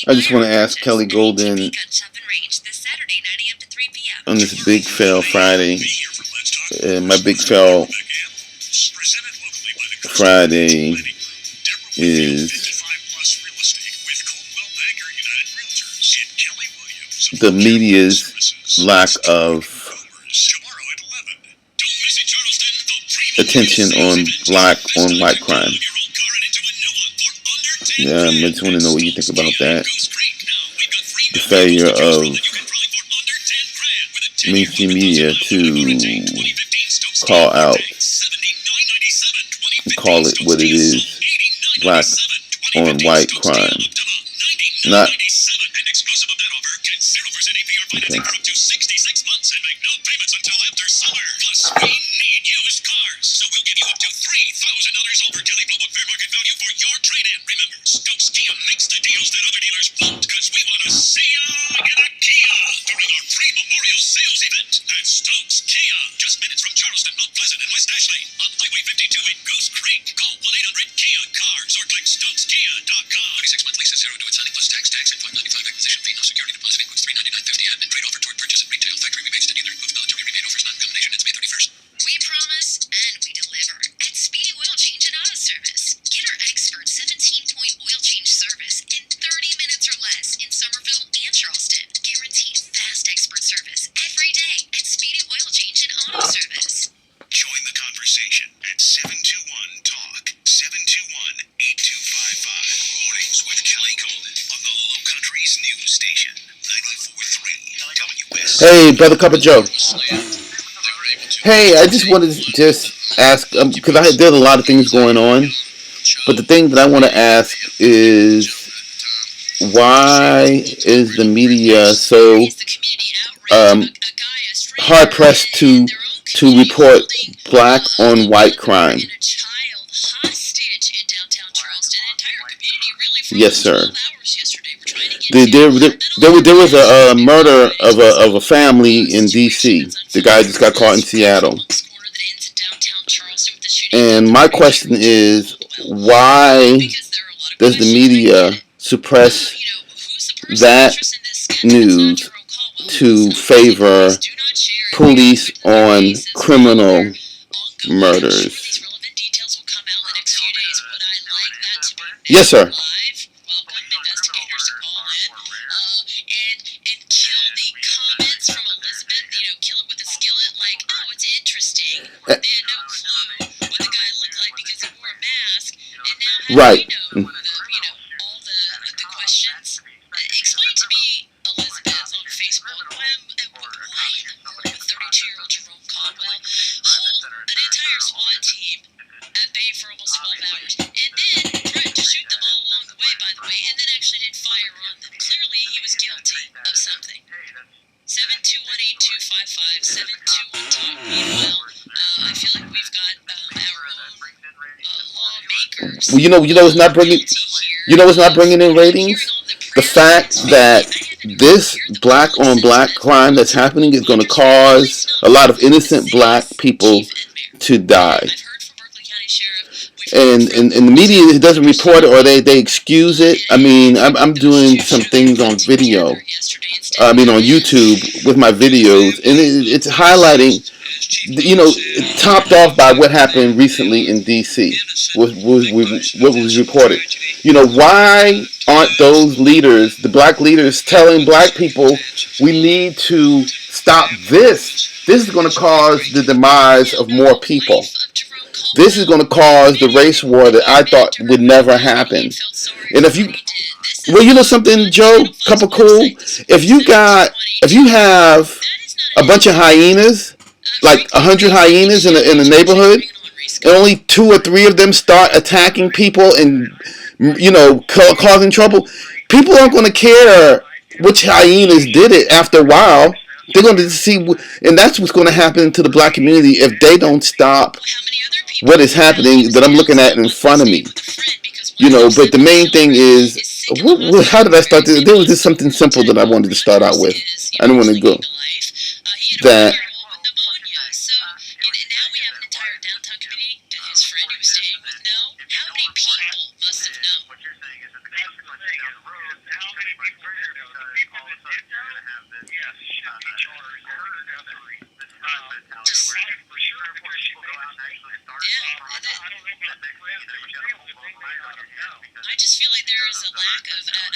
I just want to ask Kelly Golden on this Big Fail Friday. My Big Fail Friday is the media's lack of attention on black on white crime. Yeah, I just want to know what you think about that. The failure of mainstream media to call out and call it what it is, black on white crime. Not okay. Hey, Brother Cup of Joe. Hey, I just wanted to just ask, because there's a lot of things going on, but the thing that I want to ask is, why is the media so hard pressed to report black on white crime? Yes, sir. There was a murder of a family in D.C. The guy just got caught in Seattle. And my question is, why does the media suppress that news to favor police on criminal murders? Yes, sir. Right. Well, it's not bringing. It's not bringing in ratings. The fact that this black on black crime that's happening is going to cause a lot of innocent black people to die. And the media doesn't report it, or they excuse it. I mean, I'm doing some things on video. On YouTube with my videos, and it's highlighting, topped off by what happened recently in D.C. What was reported. Why aren't those leaders, the black leaders, telling black people we need to stop this? This is going to cause the demise of more people. This is going to cause the race war that I thought would never happen. And if you know something, Joe, cup of cool. If you have a bunch of hyenas, like 100 hyenas in a neighborhood, and only 2 or 3 of them start attacking people and causing trouble, people aren't going to care which hyenas did it. After a while, they're going to see, and that's what's going to happen to the black community if they don't stop what is happening that I'm looking at in front of me. But the main thing is, how did I start this? There was just something simple that I wanted to start out with. I don't want to go. That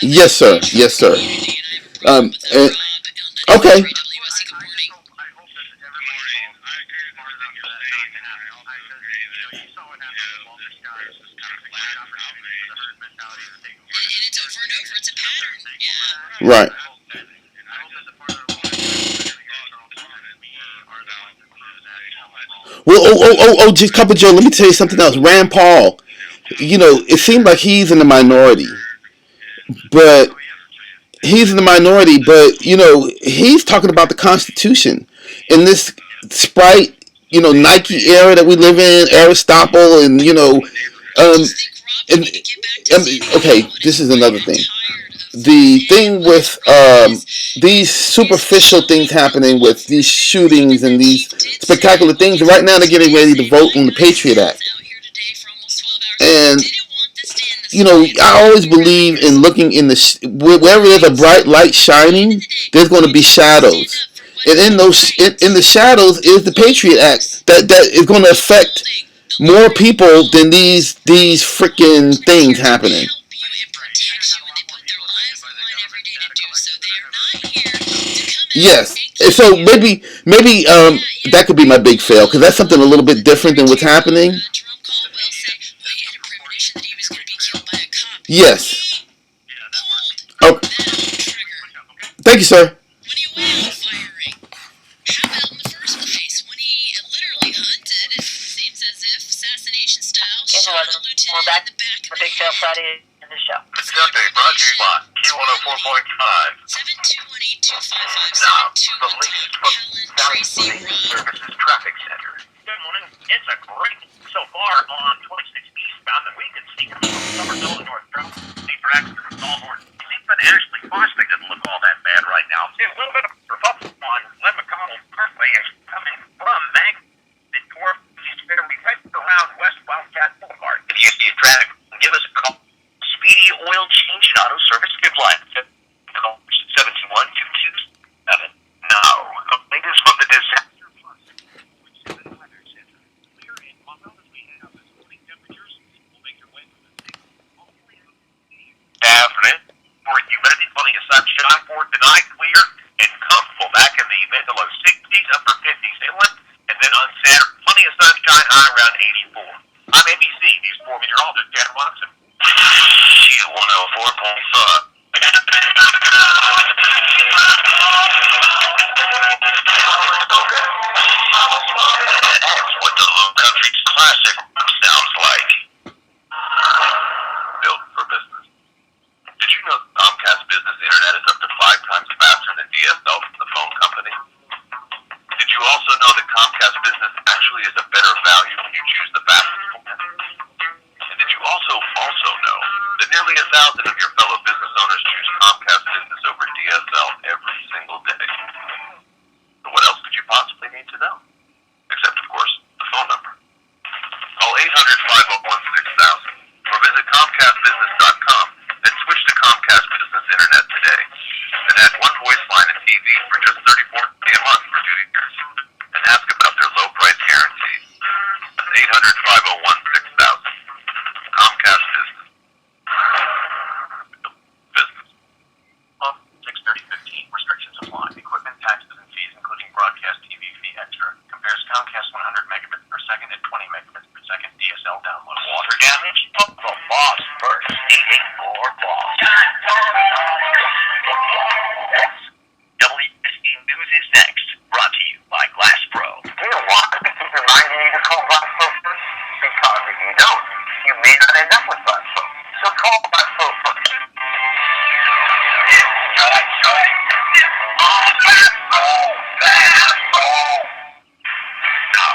Yes, sir. Yes, sir. And, okay. Right. Well, just Cup of Joe. Let me tell you something else. Rand Paul. It seemed like he's in the minority, but he's talking about the Constitution in this Sprite, Nike era that we live in, Aristotle, and um, and okay, this is another thing. The thing with these superficial things happening with these shootings and these spectacular things. Right now, they're getting ready to vote on the Patriot Act, and I always believe in looking in wherever there's a bright light shining, there's going to be shadows, and in the shadows is the Patriot Act that is going to affect more people than these freaking things happening. Yes. So maybe that could be my big fail because that's something a little bit different than what's happening. Yes. Oh, thank you, sir. We're back for Big Tail Friday in the show. It's update brought to you by Q104.5. Now, the latest from Valley Services Traffic Center. Good morning. It's a great so far on 26 eastbound that we can see coming from Somerville to North Carolina. For accidents all north. But Ashley Foster doesn't look all that bad right now. See a little bit of Republican on Glen McConnell Parkway as coming from Mag. We right around West Wildcat Boulevard. If you see traffic, give us a call. Speedy Oil Change and Auto Service Good Line. Call 721-227. Now, the latest from the disaster. Afternoon. For humidity, plenty of sunshine for tonight, clear and comfortable. Back in the mid to low 60s, upper 50s inland. And then on Saturday, plenty of sunshine, high around 84. I'm ABC, News 4 meteorologist Jan Watson. Q104.5. That's what the Low Country's classic sounds like. Built for business. Did you know Comcast Business Internet is up to 5 times faster than DSL from the phone company? Did you also know that Comcast Business actually is a better value when you choose the fastest plan? And did you also know that nearly 1,000 of your fellow business owners choose Comcast Business over DSL every single day? So what else could you possibly need to know? Except, of course, the phone number. Call 800-501-6000 or visit ComcastBusiness.com and switch to Comcast Business Internet today. And add one voice line and TV for just $34 a month for 2 years. And ask about their low price guarantee. That's 800-501-6000. Comcast Business. Business. 63015. Restrictions apply. Equipment, taxes, and fees, including broadcast TV fee extra. Compares Comcast 100 megabits per second and 20 megabits per second DSL download. Water damage? Pump the boss first. 884-BOSS. WSD News is next. Brought to you by Glass Pro. Do you want to keep reminding you to call Glass Pro first? Because if you don't, you may not end up with Glass Pro. So call Glass Pro first. Now,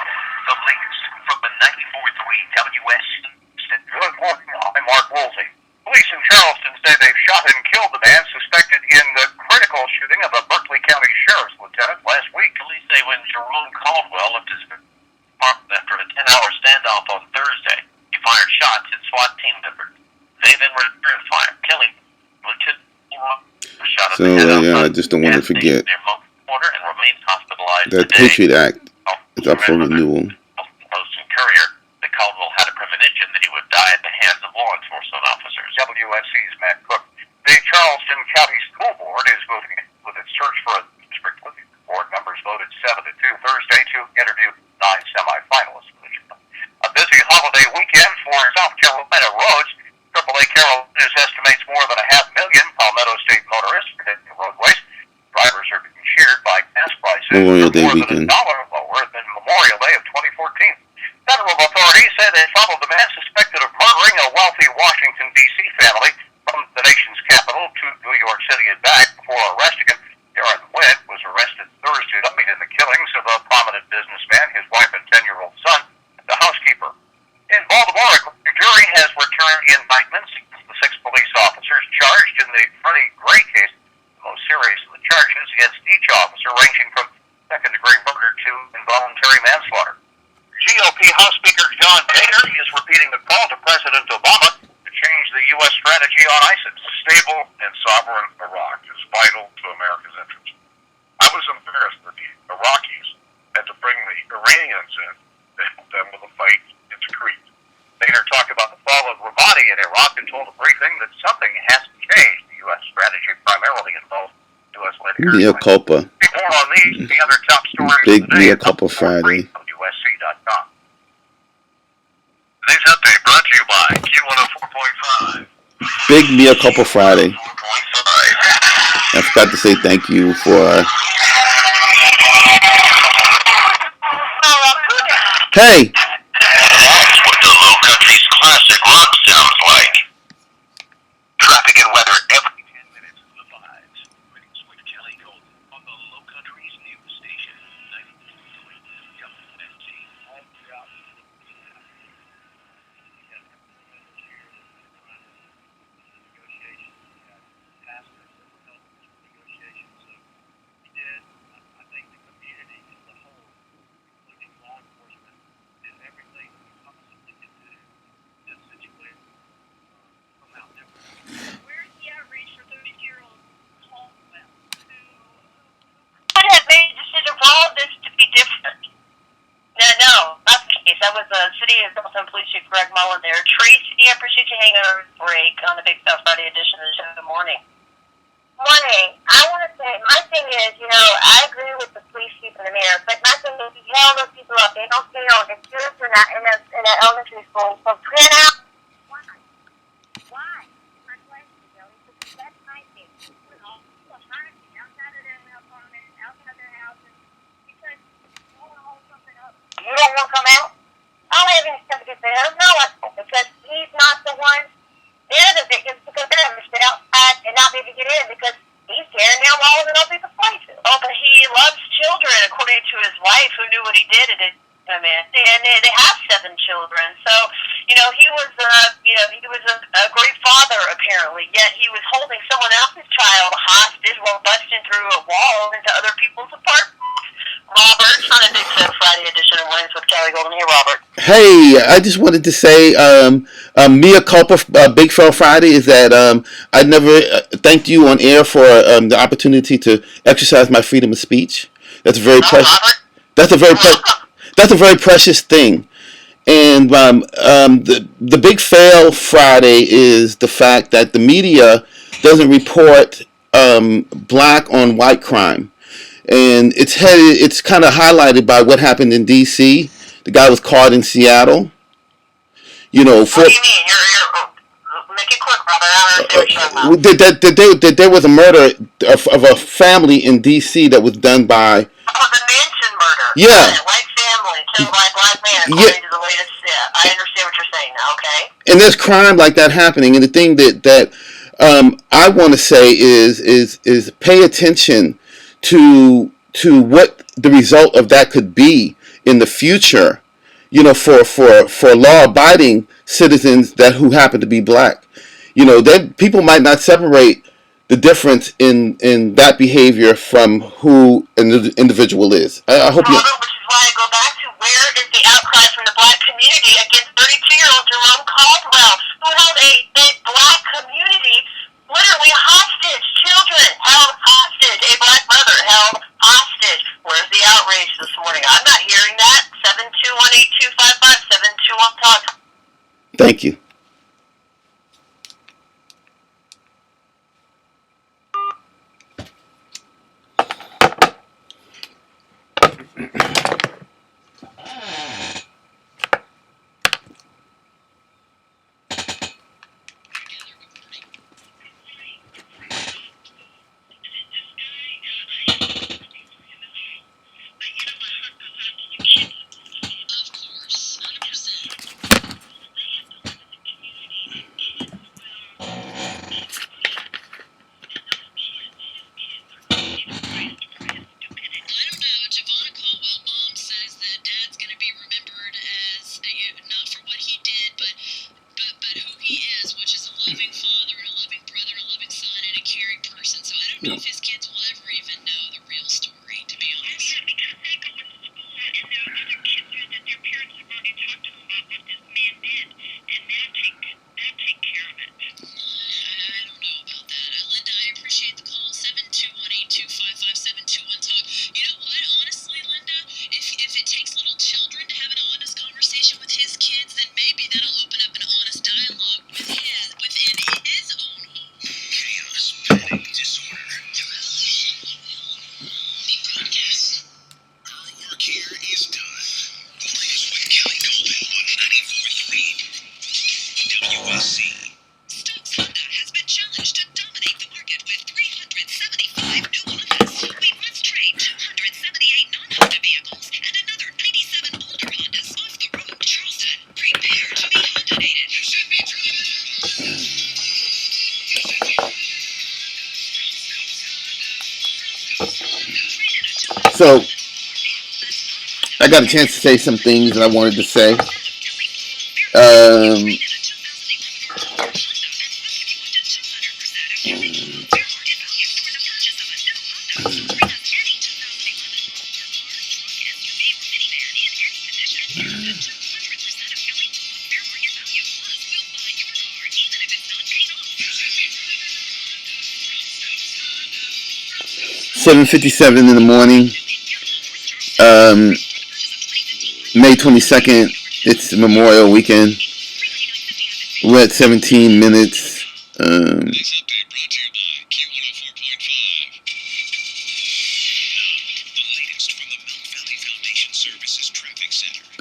the latest from the 94.3 WSD. Good morning, I'm Mark Woolsey. Police in Charleston say they've shot and killed the man suspected in the critical shooting of a Berkeley County Sheriff's lieutenant last week. Police say when Jerome Caldwell left his apartment after a 10-hour standoff on Thursday, he fired shots at SWAT team members. They then returned fire, killing Lieutenant shot at the head I just don't want to forget and remains hospitalized that today. Patriot Act is up for renewal. Post and Courier that Caldwell had a premonition that he would die at the hands of law enforcement officers. WSC's Matt Cook. They Charleston County School Board is moving with its search for a district living. Board members voted 7-2 Thursday to interview 9 semifinalists. A busy holiday weekend for South Carolina roads. AAA Carolinas estimates more than 500,000 Palmetto State motorists hitting the roadways. Drivers are being cheered by gas prices Memorial Day more weekend. than $1 lower than Memorial Day of 2014. Federal authorities say they followed the man suspected of murdering a wealthy Washington, D.C. family from the nation's capital to New York City and back before arresting him. Darren Witt was arrested Thursday night in the killings of a prominent businessman, his wife and 10-year-old son, and the housekeeper. In Baltimore, a jury has returned the indictments against the 6 police officers charged in the Freddie Gray case. The most serious of the charges against each officer ranging from second-degree murder to involuntary manslaughter. GOP House Speaker John Boehner is repeating the call to President Obama to change the U.S. strategy on ISIS. Stable and sovereign Iraq is vital to America's interests. I was embarrassed that the Iraqis had to bring the Iranians in to help them with the fight in Tikrit. Boehner talked about the fall of Ramadi in Iraq and told a briefing that something has to change. The U.S. strategy primarily involves U.S.-led Mea culpa. More on these, the other top stories Big of the day. Mea culpa Friday. USC.com. Today's update brought to you by Q104.5. Big Mea culpa Friday. 4.5. I forgot to say thank you for. Hey! That's what the Low Country's classic rock sounds like. Traffic and weather every 10 minutes to the 5s. Ratings with Kelly Golden on the Low Country's news station, 92.3 WNC. Have made a decision for all of this to be different. No, not the case. That was the city of Dalton Police Chief Greg Mullen there. Tracy, I appreciate you hanging over the break on the Big South Friday edition of the show. Good morning. Morning. I want to say, my thing is, I agree with the police chief and the mayor, but my thing is, you tell those people up, they don't stay on the kids in that elementary school for print out. Why? Why? My question, Joey, because that's my thing. When all people hide me outside of their apartment, outside their houses, because you want to hold something up. You don't want to come out? I don't have any stuff against him. No, because he's not the one. They're the victims because they're going to sit outside and not be able to get in because he's tearing down walls and opening people's places. Oh, but he loves children, according to his wife, who knew what he did and didn't come in. And they have 7 children. So, he was, a great father, apparently. Yet he was holding someone else's child hostage while busting through a wall into other people's apartments. Robert, on a Big Fat Friday edition of Mornings with Kelly Golden. Hey, Robert. Hey, I just wanted to say, Mea culpa, Big Fell Friday is that I never thanked you on air for the opportunity to exercise my freedom of speech. That's a very precious. That's a very precious thing. And the big fail Friday is the fact that the media doesn't report black on white crime. And it's kind of highlighted by what happened in D.C. The guy was caught in Seattle. What do you mean? Make it quick, Robert. I don't understand what you're that there was a murder of a family in D.C. that was done by. Oh, the Manson murder. Yeah. White family killed by a black man, according to the latest. Yeah, I understand what you're saying now. Okay. And there's crime like that happening, and the thing that I want to say is pay attention to what the result of that could be in the future, for law-abiding citizens who happen to be black. That people might not separate the difference in that behavior from who an individual is. I hope you. Which is why I go back to where is the outcry from the black community against 32-year-old Jerome Caldwell, who held a black community literally hostage, children held hostage, a black mother held hostage. Where's the outrage this morning? I'm not hearing that. 7218255, 721-TALK. Thank you. You know. So I got a chance to say some things that I wanted to say. Um, 7:57 in the morning, um, May 22nd. It's Memorial Weekend. We're at 17 minutes.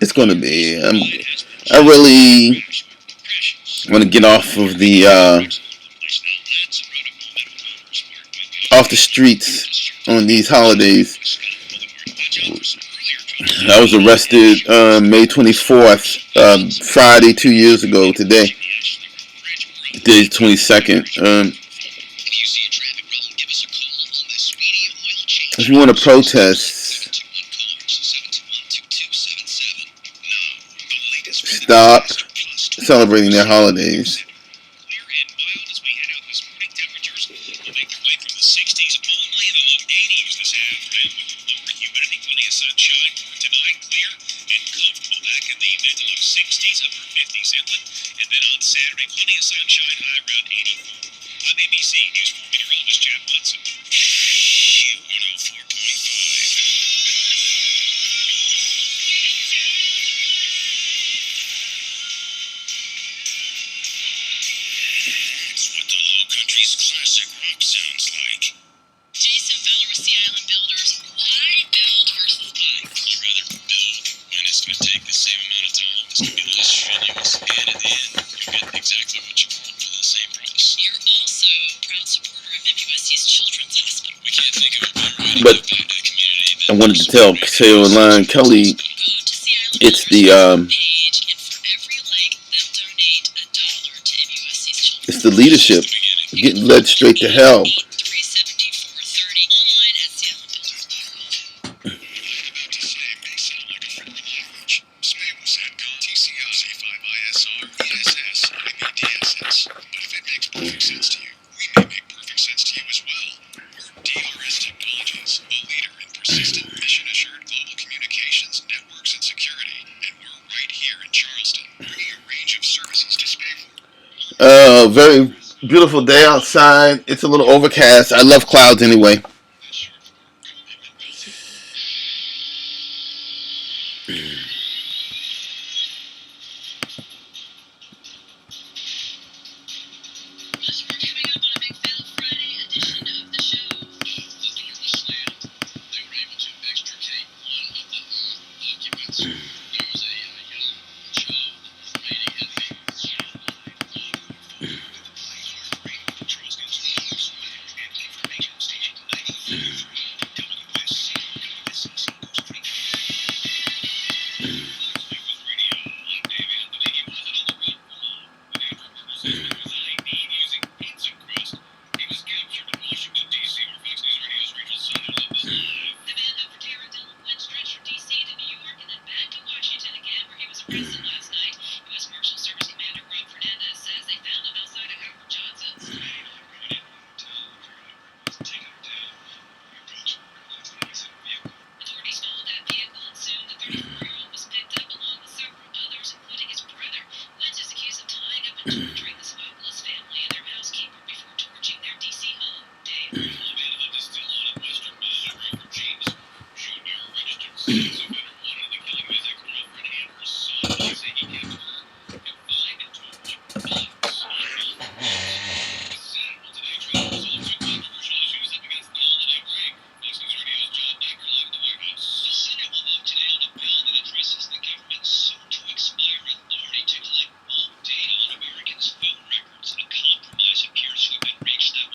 It's going to be. I really want to get off of the streets on these holidays. I was arrested May 24th, Friday 2 years ago. Today, today's 22nd. If you want to protest, stop celebrating their holidays. But I wanted to tell Caroline Kelly, it's the leadership getting led straight to hell. Very beautiful day outside. It's a little overcast. I love clouds anyway.